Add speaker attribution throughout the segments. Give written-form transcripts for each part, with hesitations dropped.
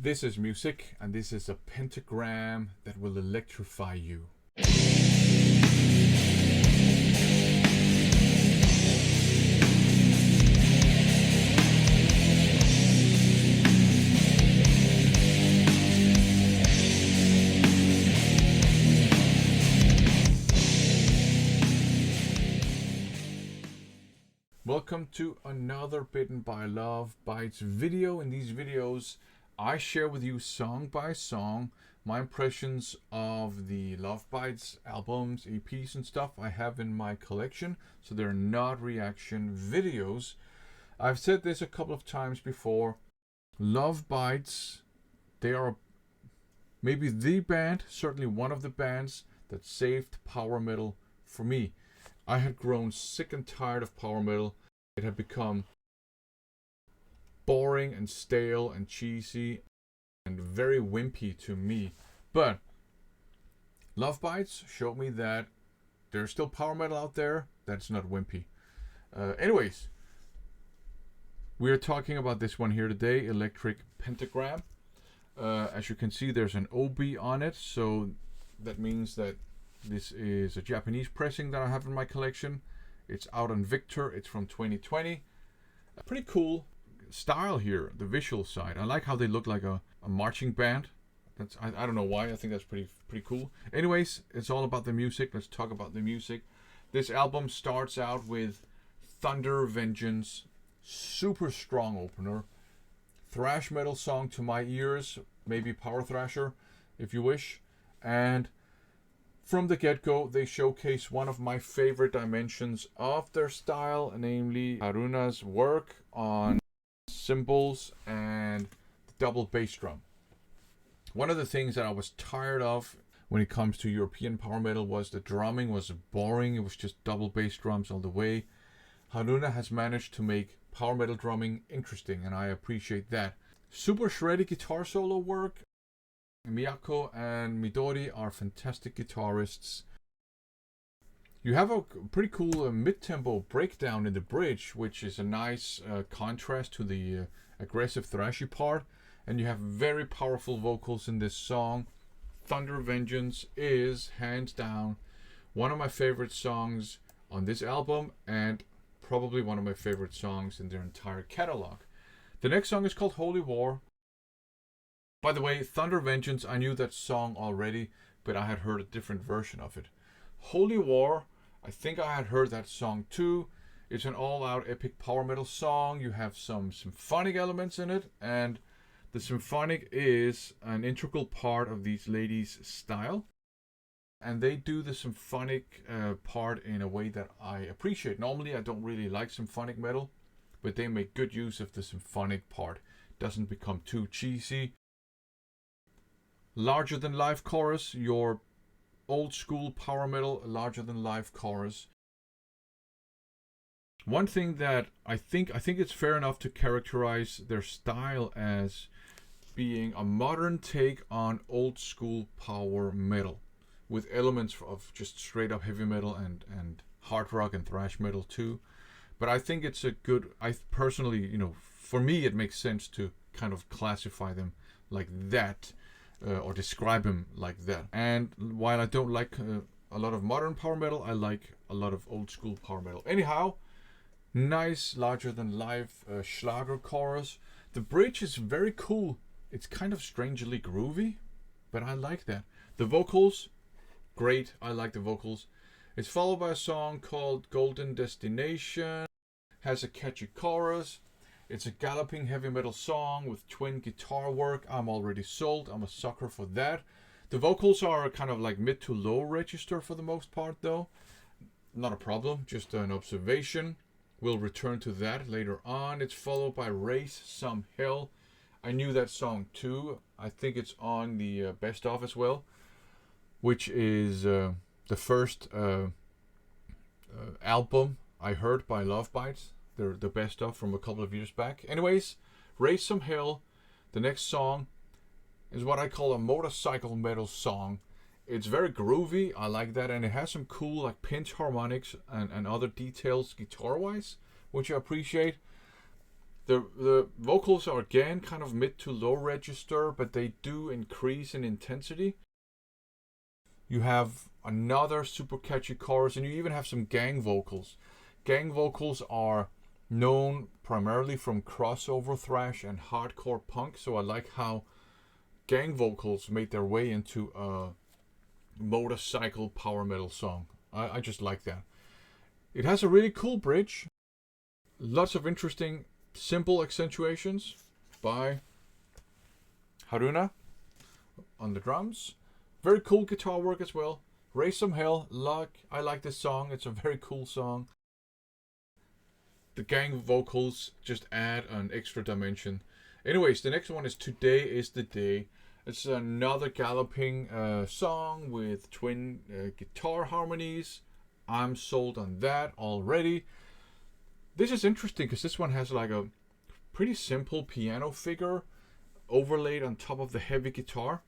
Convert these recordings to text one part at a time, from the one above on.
Speaker 1: This is music, and this is a pentagram that will electrify you. Welcome to another Bitten by Lovebites video. In these videos, I share with you song by song my impressions of the Lovebites albums, EPs and stuff I have in my collection. So they're not reaction videos. I've said this a couple of times before. Lovebites, they are maybe the band, certainly one of the bands that saved power metal for me. I had grown sick and tired of power metal. It had become boring and stale and cheesy and very wimpy to me. But Lovebites showed me that there's still power metal out there that's not wimpy. Anyways, we're talking about this one here today, Electric Pentagram. As you can see, there's an OB on it, so that means that this is a Japanese pressing that I have in my collection. It's out on Victor. It's from 2020. A pretty cool style here, the visual side. I like how they look like a marching band. I don't know why. I think that's pretty cool. Anyways, it's all about the music. Let's talk about the music. This album starts out with Thunder Vengeance. Super strong opener. Thrash metal song to my ears. Maybe power thrasher, if you wish. And from the get-go, they showcase one of my favorite dimensions of their style, namely Haruna's work on cymbals and the double bass drum. One of the things that I was tired of when it comes to European power metal was the drumming was boring. It was just double bass drums all the way. Haruna has managed to make power metal drumming interesting, and I appreciate that. Super shreddy guitar solo work. Miyako and Midori are fantastic guitarists. You have a pretty cool mid-tempo breakdown in the bridge, which is a nice contrast to the aggressive thrashy part. And you have very powerful vocals in this song. Thunder Vengeance is, hands down, one of my favorite songs on this album, and probably one of my favorite songs in their entire catalog. The next song is called Holy War. By the way, Thunder Vengeance, I knew that song already, but I had heard a different version of it. Holy War, I think I had heard that song too. It's an all-out epic power metal song. You have some symphonic elements in it, and the symphonic is an integral part of these ladies' style. And they do the symphonic part in a way that I appreciate. Normally, I don't really like symphonic metal, but they make good use of the symphonic part. Doesn't become too cheesy. Larger than life chorus, your old school power metal larger than life chorus. One thing that I think it's fair enough to characterize their style as being a modern take on old school power metal, with elements of just straight up heavy metal and hard rock and thrash metal too. But I think it's a good, I personally, for me it makes sense to kind of classify them like that. Or describe him like that. And while I don't like a lot of modern power metal, I like a lot of old school power metal. Anyhow, nice larger than life Schlager chorus. The bridge is very cool. It's kind of strangely groovy, but I like that. The vocals, great. I like the vocals. It's followed by a song called Golden Destination. Has a catchy chorus. It's a galloping heavy metal song with twin guitar work. I'm already sold. I'm a sucker for that. The vocals are kind of like mid to low register for the most part though. Not a problem, just an observation. We'll return to that later on. It's followed by Raise Some Hell. I knew that song too. I think it's on the best of as well, which is the first album I heard by Lovebites. They're the best of from a couple of years back. Anyways, Raise Some Hell. The next song is what I call a motorcycle metal song. It's very groovy. I like that. And it has some cool like pinch harmonics and other details guitar-wise, which I appreciate. The vocals are again kind of mid to low register, but they do increase in intensity. You have another super catchy chorus, and you even have some gang vocals. Gang vocals are known primarily from crossover thrash and hardcore punk, so I like how gang vocals made their way into a motorcycle power metal song. I just like that. It has a really cool bridge. Lots of interesting simple accentuations by Haruna on the drums. Very cool guitar work as well. Raise Some Hell. I like this song. It's a very cool song. The gang vocals just add an extra dimension. Anyways, the next one is Today Is the Day. It's another galloping song with twin guitar harmonies. I'm sold on that already. This is interesting because this one has like a pretty simple piano figure overlaid on top of the heavy guitar.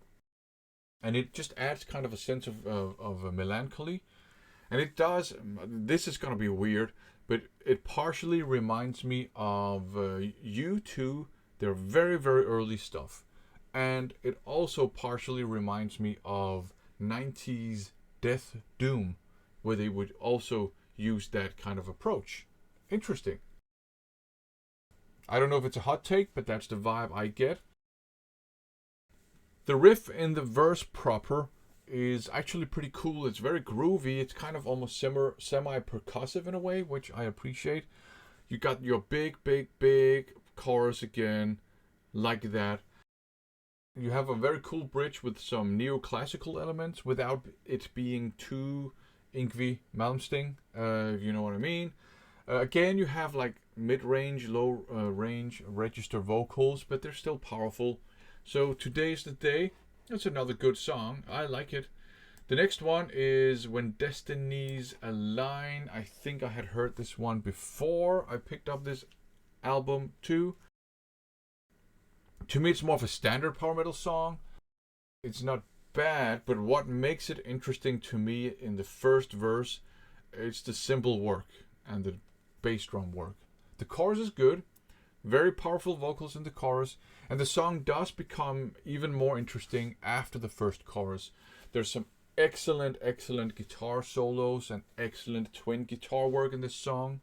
Speaker 1: And it just adds kind of a sense of a melancholy. And it does, this is going to be weird, but it partially reminds me of U2, their very, very early stuff. And it also partially reminds me of 90s Death Doom, where they would also use that kind of approach. Interesting. I don't know if it's a hot take, but that's the vibe I get. The riff in the verse proper is actually pretty cool. It's very groovy. It's kind of almost semi-percussive in a way, which I appreciate. You got your big, big, big chorus again, like that. You have a very cool bridge with some neoclassical elements without it being too Yngwie Malmsteen, if you know what I mean. Again, you have like mid-range, low-range register vocals, but they're still powerful. So Today's the Day. That's another good song. I like it. The next one is When Destinies Align. I think I had heard this one before I picked up this album too. To me, it's more of a standard power metal song. It's not bad, but what makes it interesting to me in the first verse, it's the cymbal work and the bass drum work. The chorus is good. Very powerful vocals in the chorus, and the song does become even more interesting after the first chorus. There's some excellent guitar solos and excellent twin guitar work in this song,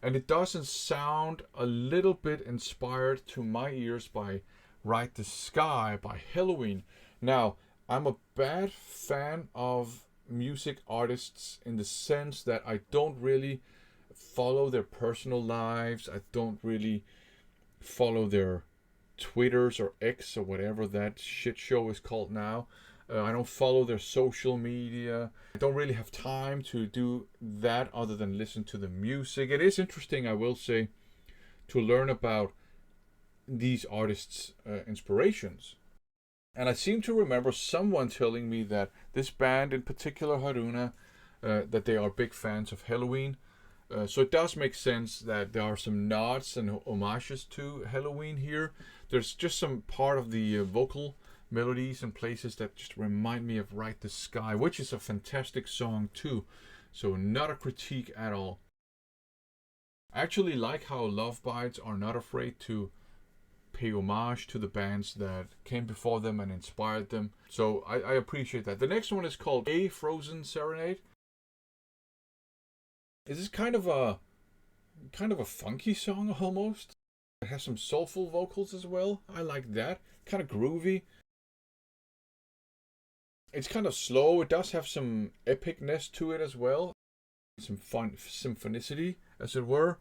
Speaker 1: and it doesn't sound a little bit inspired to my ears by Ride the Sky by Helloween. Now, I'm a bad fan of music artists in the sense that I don't really follow their personal lives. I don't really follow their Twitters or X or whatever that shit show is called now. I don't follow their social media. I don't really have time to do that other than listen to the music. It is interesting, I will say, to learn about these artists' inspirations. And I seem to remember someone telling me that this band in particular, Haruna, that they are big fans of Helloween. So it does make sense that there are some nods and homages to Helloween here. There's just some part of the vocal melodies and places that just remind me of Ride the Sky, which is a fantastic song too. So not a critique at all. I actually like how Lovebites are not afraid to pay homage to the bands that came before them and inspired them. So I appreciate that. The next one is called A Frozen Serenade. This is kind of a funky song almost. It has some soulful vocals as well. I like that. Kind of groovy. It's kind of slow. It does have some epicness to it as well. Some fun symphonicity, as it were.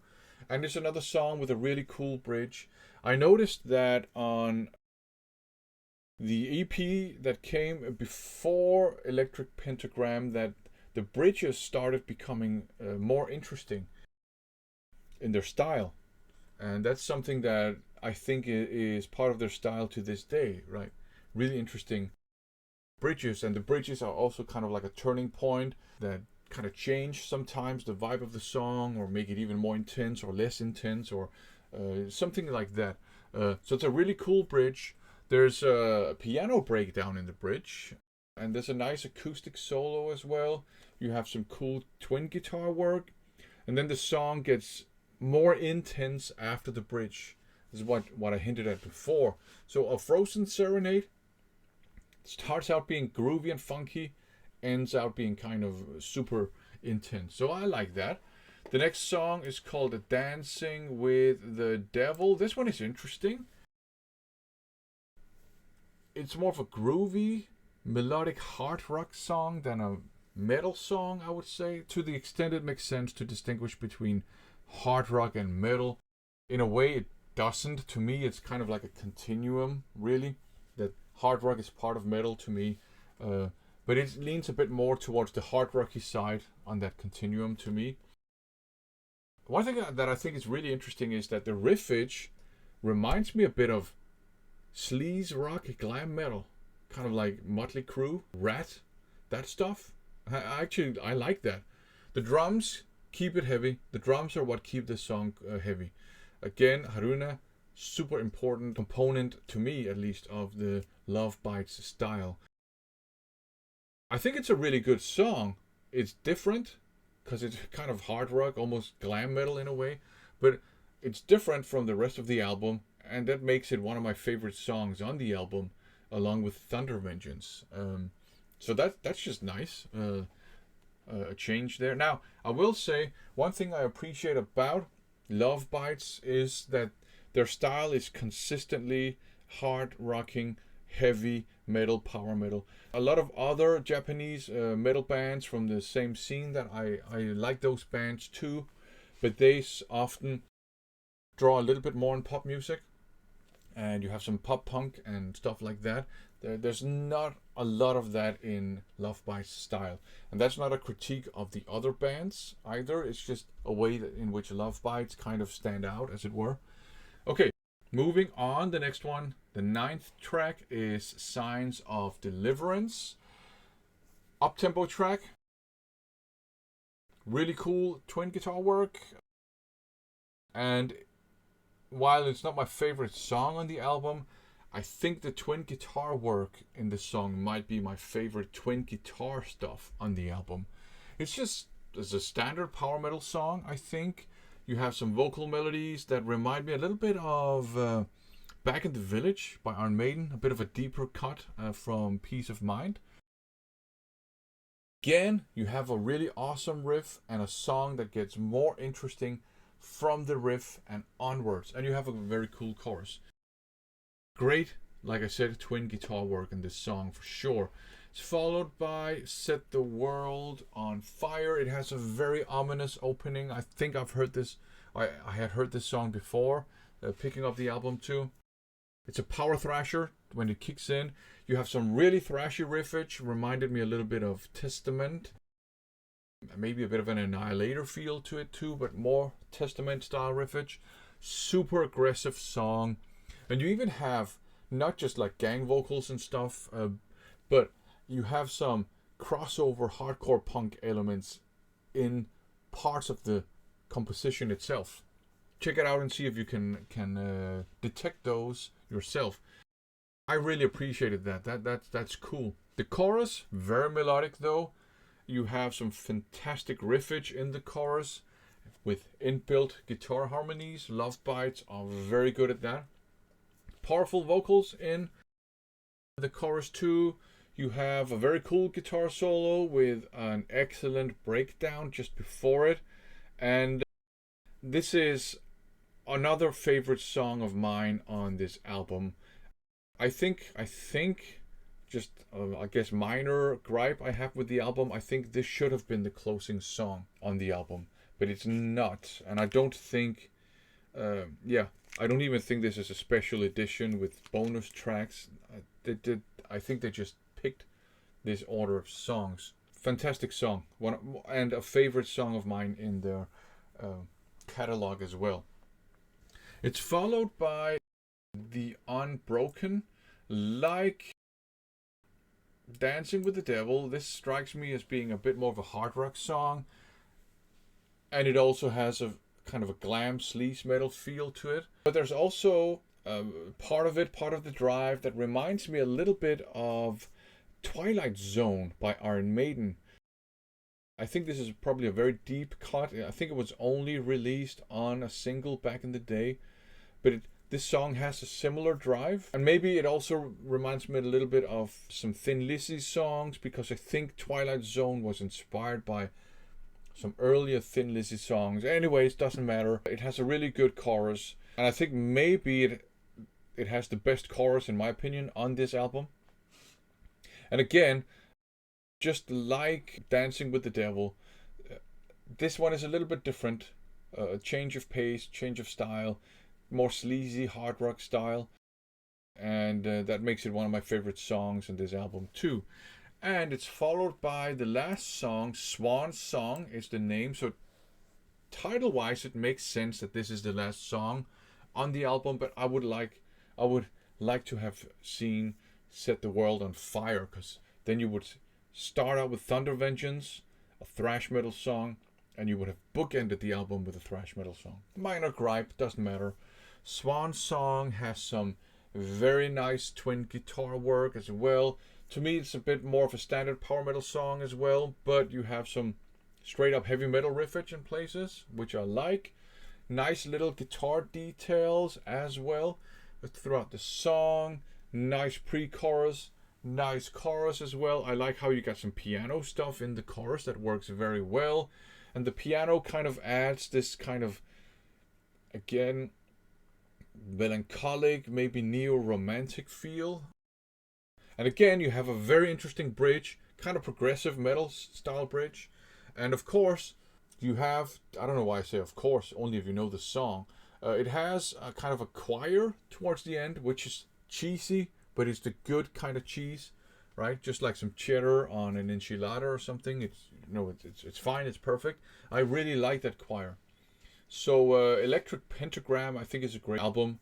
Speaker 1: And it's another song with a really cool bridge. I noticed that on the EP that came before Electric Pentagram that the bridges started becoming more interesting in their style. And that's something that I think is part of their style to this day, right? Really interesting bridges. And the bridges are also kind of like a turning point that kind of change sometimes the vibe of the song or make it even more intense or less intense or something like that. So it's a really cool bridge. There's a piano breakdown in the bridge. And there's a nice acoustic solo as well. You have some cool twin guitar work. And then the song gets more intense after the bridge. This is what I hinted at before. So a Frozen Serenade starts out being groovy and funky, ends out being kind of super intense. So I like that. The next song is called Dancing with the Devil. This one is interesting. It's more of a groovy, melodic hard rock song than a metal song, I would say, to the extent it makes sense to distinguish between hard rock and metal. In a way, it doesn't. To me, it's kind of like a continuum, really. That hard rock is part of metal to me, but it leans a bit more towards the hard rocky side on that continuum to me. One thing that I think is really interesting is that the riffage reminds me a bit of sleaze rock, glam metal, kind of like Motley Crue, Rat, that stuff. I like that. The drums keep it heavy. The drums are what keep this song heavy. Again, Haruna, super important component to me, at least, of the Lovebites style. I think it's a really good song. It's different because it's kind of hard rock, almost glam metal in a way, but it's different from the rest of the album, and that makes it one of my favorite songs on the album, along with Thunder Vengeance. So that's just nice. A change there. Now, I will say one thing I appreciate about Lovebites is that their style is consistently hard rocking, heavy metal, power metal. A lot of other Japanese metal bands from the same scene that I like those bands too, but they often draw a little bit more on pop music, and you have some pop punk and stuff like that. There's not a lot of that in Lovebites style, and that's not a critique of the other bands either. It's just a way in which Lovebites kind of stand out, as it were. Okay, moving on. The next one, the 9th track, is Signs of Deliverance. Up-tempo track. Really cool twin guitar work. And while it's not my favorite song on the album, I think the twin guitar work in this song might be my favorite twin guitar stuff on the album. It's a standard power metal song, I think. You have some vocal melodies that remind me a little bit of Back in the Village by Iron Maiden, a bit of a deeper cut from Peace of Mind. Again, you have a really awesome riff and a song that gets more interesting from the riff and onwards, and you have a very cool chorus. Great, like I said, twin guitar work in this song for sure. It's followed by Set the World on Fire. It has a very ominous opening. I think I've heard this. I had heard this song before, picking up the album too. It's a power thrasher when it kicks in. You have some really thrashy riffage. Reminded me a little bit of Testament. Maybe a bit of an Annihilator feel to it too, but more Testament style riffage. Super aggressive song. And you even have not just like gang vocals and stuff, but you have some crossover hardcore punk elements in parts of the composition itself. Check it out and see if you can detect those yourself. I really appreciated that. That's cool. The chorus, very melodic though. You have some fantastic riffage in the chorus with inbuilt guitar harmonies. Lovebites are very good at that. Powerful vocals in the chorus too. You have a very cool guitar solo with an excellent breakdown just before it. And this is another favorite song of mine on this album. I think just I guess minor gripe I have with the album. I think this should have been the closing song on the album, but it's not. And I don't think I don't even think this is a special edition with bonus tracks. I think they just picked this order of songs. Fantastic song, and a favorite song of mine in their catalog as well. It's followed by The Unbroken. Like Dancing with the Devil, this strikes me as being a bit more of a hard rock song, and it also has a kind of a glam sleaze metal feel to it. But there's also part of the drive that reminds me a little bit of Twilight Zone by Iron Maiden. I think this is probably a very deep cut. I think it was only released on a single back in the day, but it This song has a similar drive, and maybe it also reminds me a little bit of some Thin Lizzy songs, because I think Twilight Zone was inspired by some earlier Thin Lizzy songs. Anyways, doesn't matter. It has a really good chorus, and I think maybe it has the best chorus, in my opinion, on this album. And again, just like Dancing with the Devil, this one is a little bit different. Change of pace, change of style, more sleazy hard rock style, and that makes it one of my favorite songs in this album too. And it's followed by the last song, Swan Song is the name, so title wise it makes sense that this is the last song on the album, but I would like to have seen Set the World on Fire, because then you would start out with Thunder Vengeance, a thrash metal song, and you would have bookended the album with a thrash metal song. Minor gripe, doesn't matter. Swan Song has some very nice twin guitar work as well. To me, it's a bit more of a standard power metal song as well, but you have some straight up heavy metal riffage in places, which I like. Nice little guitar details as well throughout the song. Nice pre-chorus, nice chorus as well. I like how you got some piano stuff in the chorus that works very well. And the piano kind of adds this kind of, again, melancholic, maybe neo-romantic feel. And again, you have a very interesting bridge, kind of progressive metal style bridge. And of course, you have, I don't know why I say of course, only if you know the song. It has a kind of a choir towards the end, which is cheesy, but it's the good kind of cheese, right? Just like some cheddar on an enchilada or something. It's fine, it's perfect. I really like that choir. So Electric Pentagram, I think, is a great album.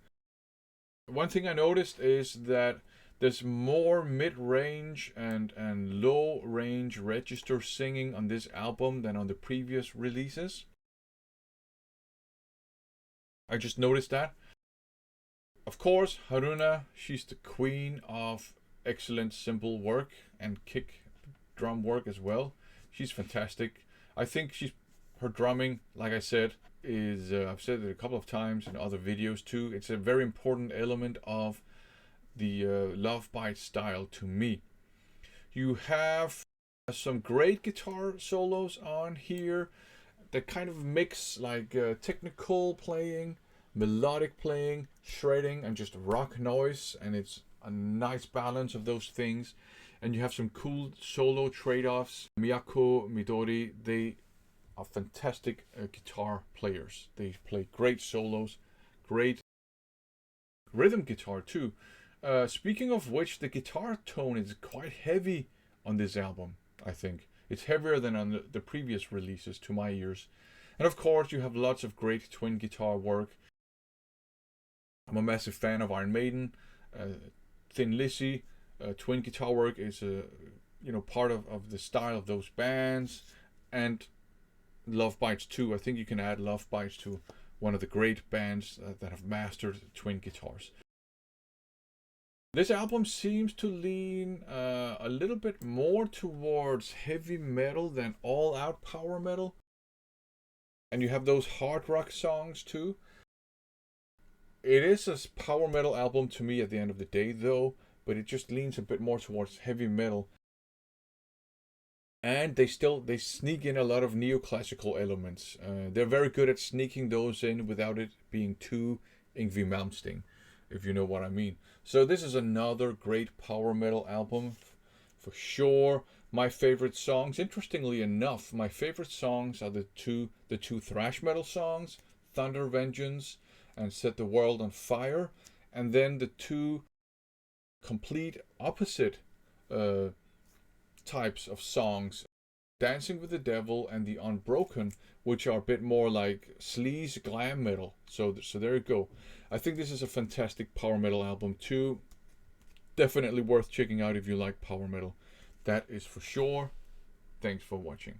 Speaker 1: One thing I noticed is that there's more mid-range and low-range register singing on this album than on the previous releases. I just noticed that. Of course, Haruna, she's the queen of excellent cymbal work and kick drum work as well. She's fantastic. I think her drumming, like I said, is I've said it a couple of times in other videos too. It's a very important element of the Lovebites style to me. You have some great guitar solos on here that kind of mix like technical playing, melodic playing, shredding, and just rock noise, and it's a nice balance of those things. And you have some cool solo trade-offs. Miyako, Midori, they are fantastic guitar players. They play great solos, great rhythm guitar too. Speaking of which, the guitar tone is quite heavy on this album, I think. It's heavier than on the previous releases to my ears. And of course, you have lots of great twin guitar work. I'm a massive fan of Iron Maiden. Thin Lizzy, twin guitar work is part of the style of those bands. And Lovebites too. I think you can add Lovebites to one of the great bands that have mastered twin guitars. This album seems to lean a little bit more towards heavy metal than all-out power metal. And you have those hard rock songs too. It is a power metal album to me at the end of the day though, but it just leans a bit more towards heavy metal. And they sneak in a lot of neoclassical elements. They're very good at sneaking those in without it being too Yngwie Malmsteen, if you know what I mean. So this is another great power metal album for sure. My favorite songs, interestingly enough, my favorite songs are the two thrash metal songs, Thunder Vengeance and Set the World on Fire, and then the two complete opposite types of songs, Dancing with the Devil and The Unbroken, which are a bit more like sleaze glam metal. So there you go. I think this is a fantastic power metal album too. Definitely worth checking out if you like power metal. That is for sure. Thanks for watching.